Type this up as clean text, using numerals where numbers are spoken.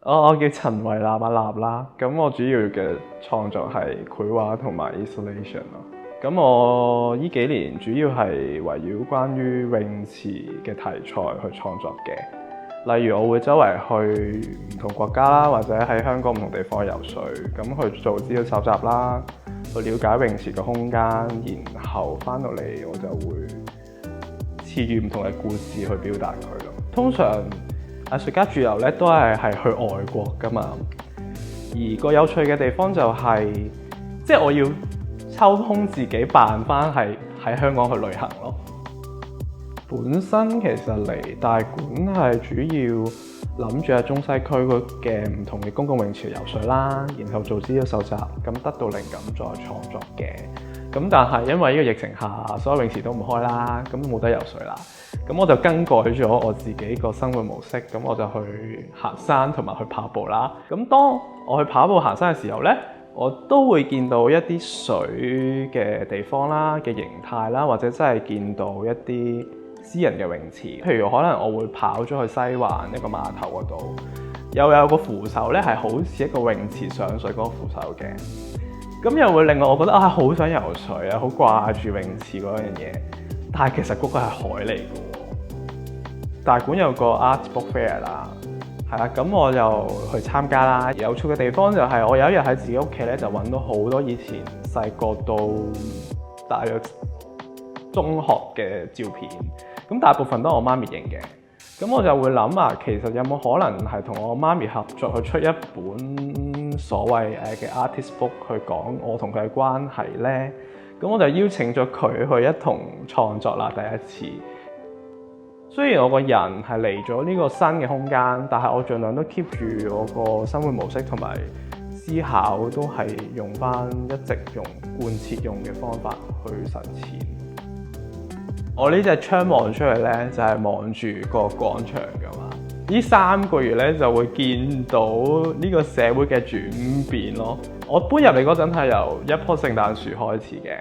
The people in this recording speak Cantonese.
我叫陳維納啦，咁我主要嘅創作係繪畫同埋 installation 咯。咁我呢幾年主要係圍繞關於泳池嘅題材去創作嘅，例如我會周圍去唔同國家啦，或者喺香港唔同地方游水，咁去做資料搜集啦，去了解泳池嘅空間，然後翻到嚟我就會賜予唔同嘅故事去表達佢咯。通常藝術家駐遊咧都係去外國㗎嘛，而個有趣嘅地方就係，即係我要抽空自己扮返係喺香港去旅行咯。本身其實嚟大館係主要諗住喺中西區嘅唔同嘅公共泳池游水啦，然後做資料搜集，咁得到靈感再創作嘅。咁但係因為呢個疫情下，所有泳池都唔開啦，咁冇得游水啦。咁我就更改咗我自己個生活模式，咁我就去行山同埋去跑步啦。咁當我去跑步行山嘅時候呢，我都會見到一啲水嘅地方啦嘅形態啦，或者真係見到一啲私人嘅泳池。譬如可能我會跑咗去西環一個碼頭嗰度，又有個扶手呢係好似一個泳池上水嗰個扶手嘅。咁又會令我覺得好想游水啊，好掛住泳池嗰樣嘢。但係其實嗰個係海嚟嘅喎。大館有個 art book fair 啦，係啦，咁我就去參加啦。有趣嘅地方就係我有一日喺自己屋企咧，就揾到好多以前細個到大約中學嘅照片，咁大部分都係我媽咪影嘅。咁我就會諗其實有冇可能係同我媽咪合作去出一本所謂嘅 artist book 去講我同佢嘅關係呢？咁我就邀請咗佢去一同創作啦，第一次。雖然我個人係嚟咗呢個新嘅空間，但係我盡量都 keep 住我個生活模式同埋思考，都係用翻一直用貫徹用嘅方法去實踐。我呢隻窗望出去呢，就係望住個廣場㗎嘛。呢3個月呢，就會見到呢個社會嘅轉變咯。我搬入嚟嗰陣係由一棵聖誕樹開始嘅。